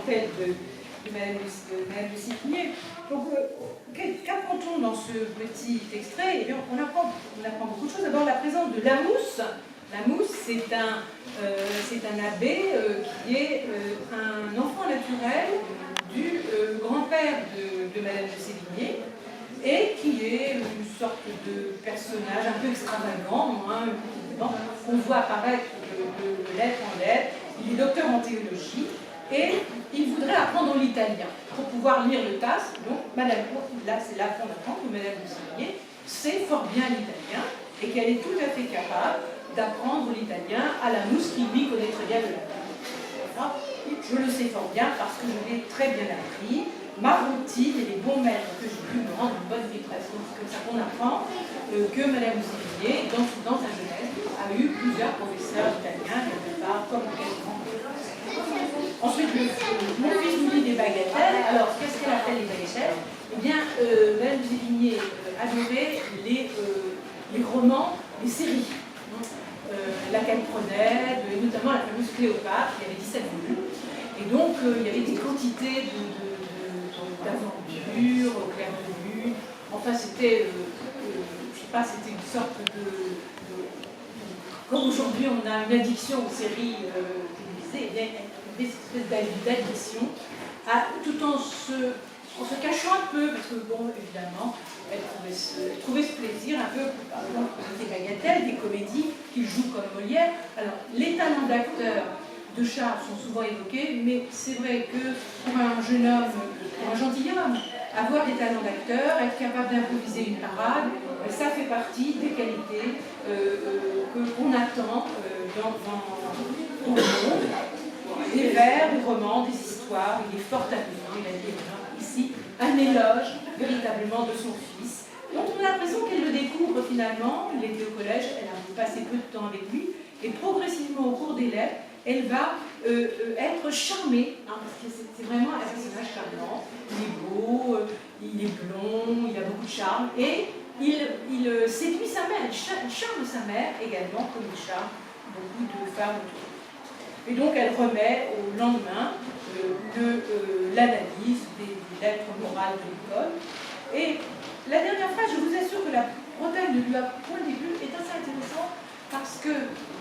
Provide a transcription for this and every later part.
parentèle de Madame de Sévigné. Donc, qu'apprend-on dans ce petit extrait? Eh bien, on apprend beaucoup de choses. D'abord, la présence de Lamousse. Lamousse, c'est un abbé qui est un enfant naturel du grand-père de Madame de Sévigné, et qui est une sorte de personnage un peu extravagant, qu'on voit apparaître de lettre en lettre. Il est docteur en théologie, et il voudrait apprendre l'italien pour pouvoir lire le TAS. Donc, là, c'est là qu'on apprend que Madame de Sévigné sait fort bien l'italien, et qu'elle est tout à fait capable d'apprendre l'italien à Lamousse, qui lui connaît très bien le latin. Je le sais fort bien parce que je l'ai très bien appris. Ma routine et les bons maîtres que j'ai pu me rendre une bonne maîtresse. C'est comme ça qu'on apprend que Madame de Sévigné, dans sa jeunesse, a eu plusieurs professeurs italiens, la plupart comme quel grand. Ensuite, mon fils nous dit des bagatelles. Alors, qu'est-ce qu'elle appelle les bagatelles? Eh bien, Madame de Sévigné adorait les romans, les séries. La qu'elle prenait, et notamment la fameuse Cléopâtre, qui avait 17 volumes. Et donc, il y avait des quantités d'aventures au clair de lune. Enfin, c'était, je sais pas, c'était une sorte de comme aujourd'hui on a une addiction aux séries télévisées, eh bien, il y avait cette espèce d'addiction, tout en se cachant un peu, parce que, bon, évidemment, elle trouvait ce plaisir un peu, par exemple, des bagatelles, des comédies qu'il joue comme Molière. Alors, les talents d'acteur de Charles sont souvent évoqués, mais c'est vrai que pour un jeune homme, pour un gentilhomme, avoir des talents d'acteur, être capable d'improviser une parade, ça fait partie des qualités qu'on attend dans le monde. Des vers, des romans, des histoires, il est fort amusant, il a dit ici un éloge véritablement de son fils, dont on a l'impression qu'elle le découvre finalement. Il était au collège, elle a passé peu de temps avec lui, et progressivement au cours des lettres, elle va être charmée, parce que c'est vraiment un personnage charmant. Il est beau, il est blond, il a beaucoup de charme, et il séduit sa mère, il charme sa mère également, comme il charme beaucoup de femmes autour. Et donc elle remet au lendemain l'analyse des lettres morales de l'école. Et la dernière phrase, je vous assure que la Bretagne ne lui a point déplu, est assez intéressante parce que,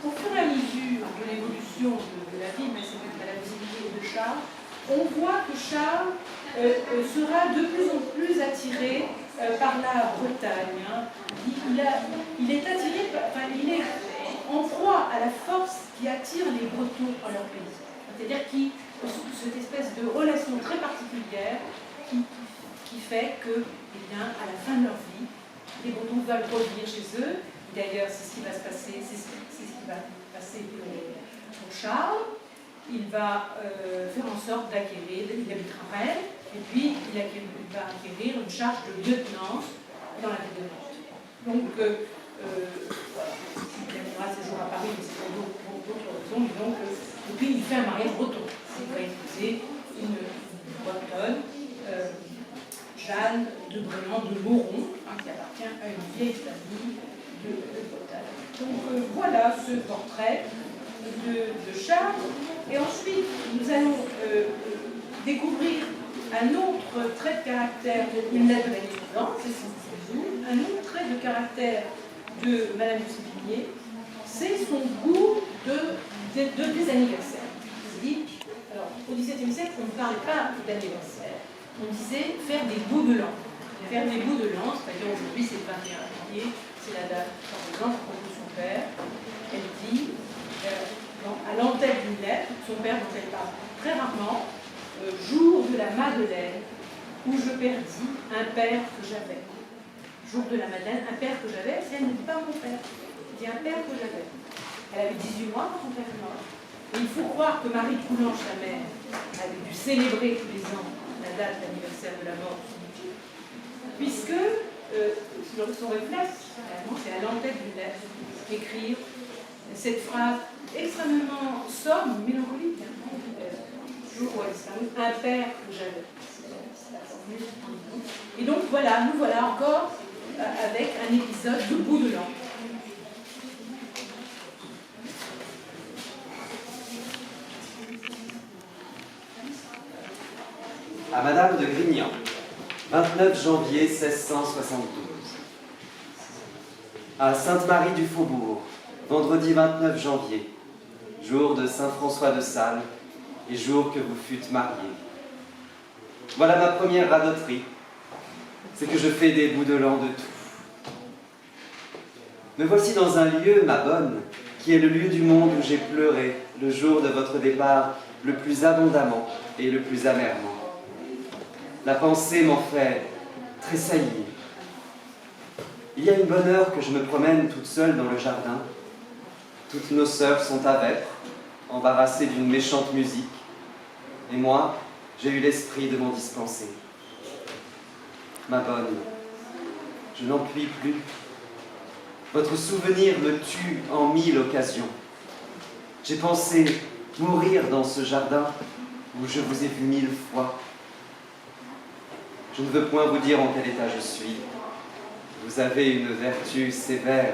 au fur et à mesure de l'évolution de la vie de Madame de Sévigné et de Charles, on voit que Charles sera de plus en plus attiré par la Bretagne. Il est attiré, il est en proie à la force qui attire les Bretons à leur pays. C'est-à-dire cette espèce de relation très particulière qui fait que, eh bien, à la fin de leur vie, les Bretons veulent revenir chez eux. D'ailleurs, c'est ce qui va se passer, pour Charles. Il va faire en sorte d'acquérir, il habitera Rennes, et puis il va acquérir une charge de lieutenant dans la ville de Nantes. Donc, voilà, il viendra ces jours à Paris, mais c'est pour d'autres raisons. Et puis, il fait un mariage breton. Il va épouser une bretonne, Jeanne de Brément de Moron, qui appartient à une vieille famille de Bretagne. Donc, voilà ce portrait de Charles. Et ensuite, nous allons découvrir un autre trait de caractère, une lettre de l'année suivante, c'est son séjour. Un autre trait de caractère de Madame de Sévigné, c'est son goût des anniversaires. Alors, au XVIIe siècle, on ne parlait pas d'anniversaire, on disait faire des bouts de l'an. Faire des bouts de l'an, c'est-à-dire aujourd'hui c'est le 21 juillet, c'est la date, par exemple, pour son père. Elle dit, à l'entête d'une lettre, son père dont elle parle très rarement, jour de la Madeleine, où je perdis un père que j'avais. Jour de la Madeleine, un père que j'avais, elle ne dit pas mon père, elle dit un père que j'avais. Elle avait 18 mois quand son père est mort. Et il faut croire que Marie Coulanges, sa mère, avait dû célébrer tous les ans la date d'anniversaire de la mort de son époux, puisque son réflexe, c'est à l'entête d'une lettre, écrire cette phrase extrêmement sobre, mélancolique, jour où elle disparut, un père que j'avais. Et donc voilà, nous voilà encore avec un épisode de bout de l'an. À Madame de Grignan, 29 janvier 1672. À Sainte-Marie-du-Faubourg, vendredi 29 janvier, jour de Saint-François de Sales et jour que vous fûtes mariés. Voilà ma première radoterie, c'est que je fais des bouts de l'an de tout. Me voici dans un lieu, ma bonne, qui est le lieu du monde où j'ai pleuré le jour de votre départ le plus abondamment et le plus amèrement. La pensée m'en fait tressaillir. Il y a une bonne heure que je me promène toute seule dans le jardin. Toutes nos sœurs sont à vêpres, embarrassées d'une méchante musique. Et moi, j'ai eu l'esprit de m'en dispenser. Ma bonne, je n'en puis plus. Votre souvenir me tue en 1000 occasions. J'ai pensé mourir dans ce jardin où je vous ai vu 1000 fois. Je ne veux point vous dire en quel état je suis. Vous avez une vertu sévère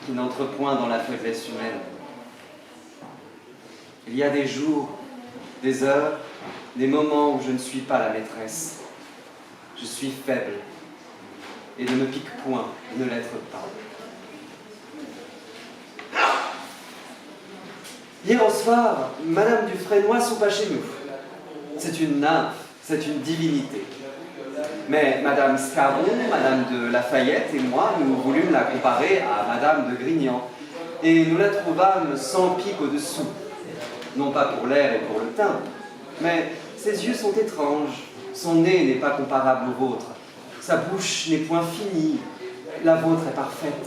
qui n'entre point dans la faiblesse humaine. Il y a des jours, des heures, des moments où je ne suis pas la maîtresse. Je suis faible et ne me pique point de ne l'être pas. Hier au soir, Madame Dufresnoy soupa chez nous. C'est une nymphe, c'est une divinité. Mais Madame Scarron, Madame de Lafayette et moi, nous voulûmes la comparer à Madame de Grignan. Et nous la trouvâmes sans pique au-dessous. Non pas pour l'air et pour le teint, mais ses yeux sont étranges. Son nez n'est pas comparable au vôtre. Sa bouche n'est point finie. La vôtre est parfaite.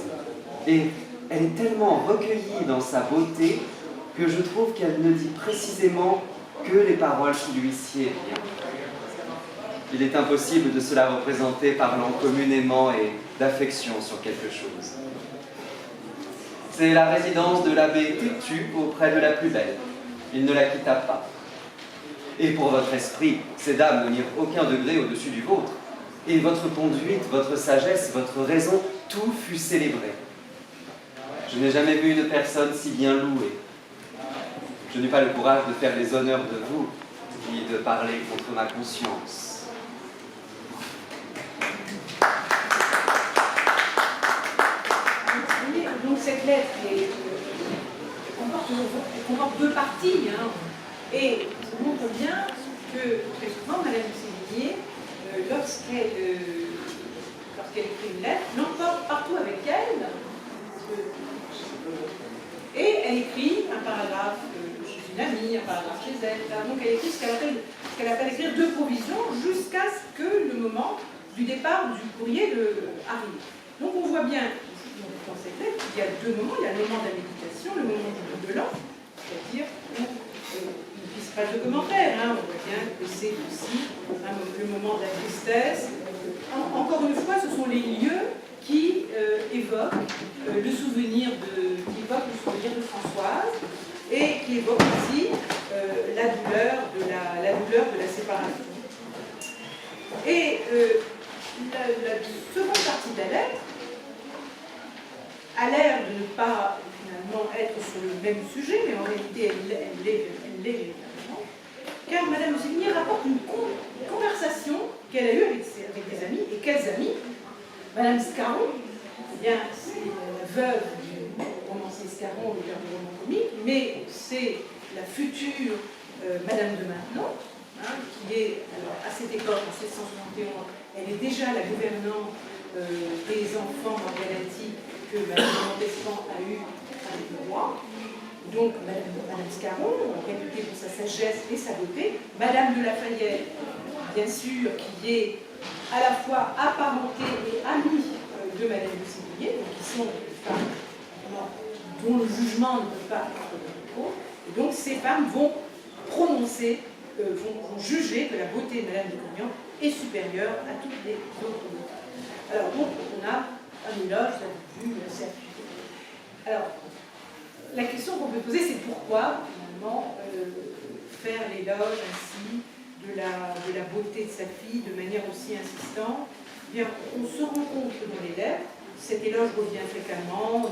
Et elle est tellement recueillie dans sa beauté que je trouve qu'elle ne dit précisément que les paroles qui lui sied bien. Il est impossible de se la représenter parlant communément et d'affection sur quelque chose. C'est la résidence de l'abbé Tétu auprès de la plus belle. Il ne la quitta pas. Et pour votre esprit, ces dames ne mirent aucun degré au-dessus du vôtre. Et votre conduite, votre sagesse, votre raison, tout fut célébré. Je n'ai jamais vu une personne si bien louée. Je n'eus pas le courage de faire les honneurs de vous, ni de parler contre ma conscience. Donc cette lettre comporte deux parties, hein, et ça montre bien que très souvent, Madame de Sévigné, lorsqu'elle écrit une lettre, l'emporte partout avec elle, et elle écrit un paragraphe chez une amie, un paragraphe chez elle. Donc elle écrit ce qu'elle appelle écrire de provision jusqu'à ce que le moment du départ du courrier arrive. Donc on voit bien dans cette lettre qu'il y a deux moments. Il y a le moment de la méditation, le moment du bout de l'an, c'est-à-dire où il ne puisse pas de commentaires. Hein. On voit bien que c'est aussi le moment de la tristesse. Encore une fois, ce sont les lieux qui évoquent le souvenir de Françoise et qui évoquent aussi la douleur de la séparation. Et la seconde partie de la lettre a l'air de ne pas finalement être sur le même sujet, mais en réalité elle l'est véritablement, car Madame de Sévigné rapporte une conversation qu'elle a eue avec des amis. Et quels amis? Madame Scarron, eh bien, c'est la veuve du romancier Scarron, auteur du roman comique, mais c'est la future Madame de Maintenon, hein, qui est, alors, à cette époque, en 1771, elle est déjà la gouvernante des enfants en Galatie que Madame de Montespan a eu avec le roi. Donc, Madame Scarron, réputée pour sa sagesse et sa beauté. Madame de Lafayette, bien sûr, qui est à la fois apparentée et amie de Madame de Sévigné, donc qui sont des femmes dont le jugement ne peut pas être trop. Et donc, ces femmes vont prononcer, vont juger que la beauté de Madame de Grignan est supérieure à toutes les autres beautés. Alors, donc, on a un éloge, vous avez vu, assez appuyé. Alors, la question qu'on peut poser, c'est pourquoi, finalement, faire l'éloge ainsi de la beauté de sa fille de manière aussi insistante. Eh bien, on se rend compte que dans les lettres, cet éloge revient fréquemment.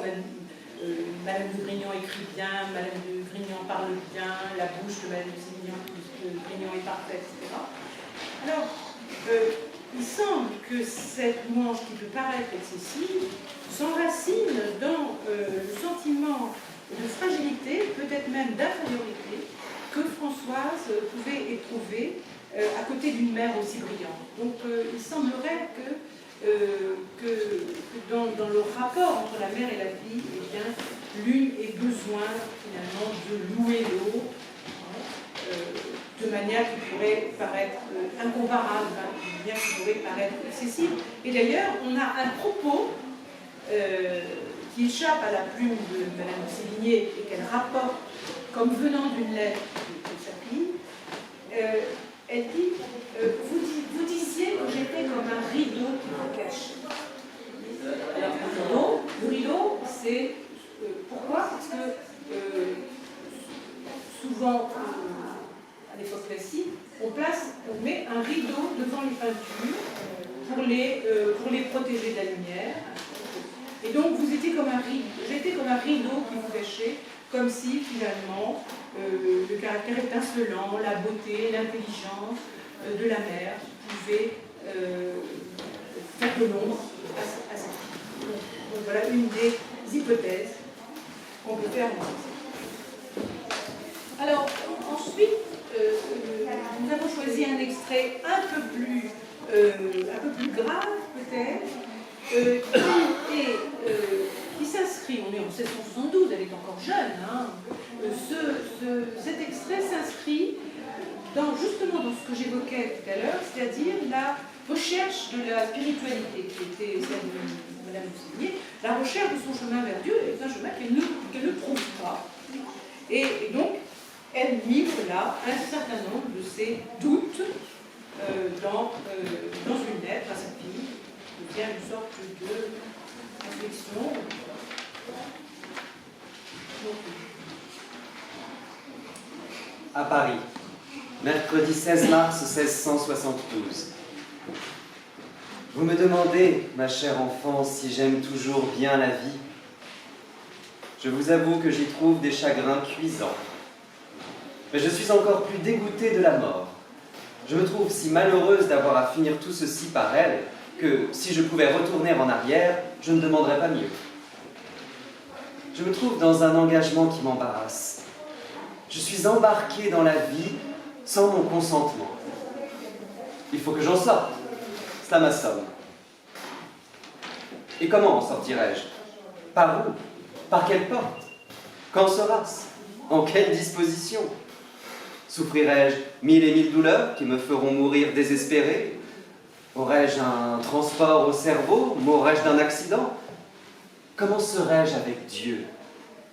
Madame de Grignan écrit bien, Madame de Grignan parle bien, la bouche de Madame de Grignan est parfaite, etc. Alors, il semble que cette louange qui peut paraître excessive s'enracine dans le sentiment de fragilité, peut-être même d'infériorité, que Françoise pouvait éprouver à côté d'une mère aussi brillante. Donc il semblerait que dans le rapport entre la mère et la fille, eh bien, l'une ait besoin finalement de louer l'autre de manière qui pourrait paraître incomparable, de manière qui pourrait paraître excessive. Et d'ailleurs, on a un propos qui échappe à la plume de Madame de Sévigné et qu'elle rapporte comme venant d'une lettre de sa fille. Elle dit vous disiez que j'étais comme un rideau qui me cache. Alors, le rideau, c'est pourquoi? Parce que souvent, à l'époque classique, on met un rideau devant les peintures pour les protéger de la lumière. Et donc, vous étiez comme un rideau, j'étais comme un rideau qui vous cachait, comme si finalement le caractère étincelant, la beauté, l'intelligence de la mère pouvait faire de l'ombre à cette fille. Donc voilà une des hypothèses qu'on peut faire en français. Alors ensuite, nous avons choisi un extrait un peu plus grave peut-être, qui s'inscrit, on est en 1772, elle est encore jeune, hein. Cet extrait s'inscrit justement dans ce que j'évoquais tout à l'heure, c'est-à-dire la recherche de la spiritualité, qui était celle de Madame de Sévigné. La recherche de son chemin vers Dieu est un chemin qu'elle ne trouve pas. Et donc, elle livre là un certain nombre de ses doutes dans une lettre à sa fille, qui devient une sorte de réflexion. À Paris, mercredi 16 mars 1672. Vous me demandez, ma chère enfant, si j'aime toujours bien la vie. Je vous avoue que j'y trouve des chagrins cuisants. Mais je suis encore plus dégoûtée de la mort. Je me trouve si malheureuse d'avoir à finir tout ceci par elle, que si je pouvais retourner en arrière, je ne demanderais pas mieux. Je me trouve dans un engagement qui m'embarrasse. Je suis embarqué dans la vie sans mon consentement. Il faut que j'en sorte. Cela m'assomme. Et comment en sortirai-je? Par où? Par quelle porte? Quand sera-ce? En quelle disposition? Souffrirai-je 1000 et 1000 douleurs qui me feront mourir désespéré? Aurais-je un transport au cerveau? Mourrais-je d'un accident? Comment serais-je avec Dieu?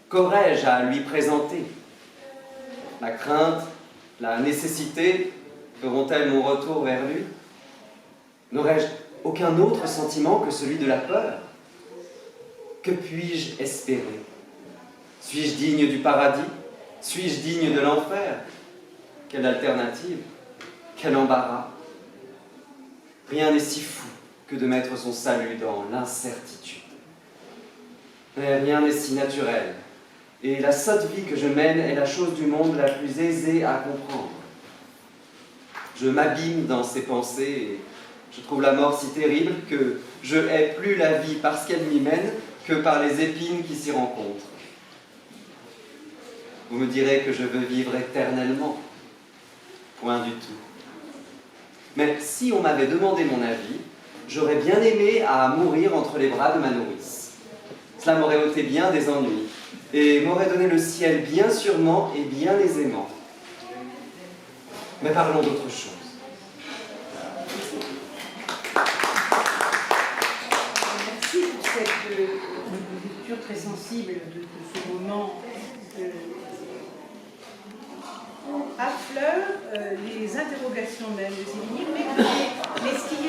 Qu'aurais-je à lui présenter? La crainte, la nécessité feront-elles mon retour vers lui? N'aurais-je aucun autre sentiment que celui de la peur? Que puis-je espérer? Suis-je digne du paradis? Suis-je digne de l'enfer? Quelle alternative? Quel embarras? Rien n'est si fou que de mettre son salut dans l'incertitude. Mais rien n'est si naturel. Et la sotte vie que je mène est la chose du monde la plus aisée à comprendre. Je m'abîme dans ces pensées et je trouve la mort si terrible que je hais plus la vie parce qu'elle m'y mène que par les épines qui s'y rencontrent. Vous me direz que je veux vivre éternellement. Point du tout. Mais si on m'avait demandé mon avis, j'aurais bien aimé à mourir entre les bras de ma nourrice. Cela m'aurait ôté bien des ennuis et m'aurait donné le ciel bien sûrement et bien aisément. Mais parlons d'autre chose. Merci pour cette lecture très sensible de ce moment. Affleure les interrogations même de Sévigné, mais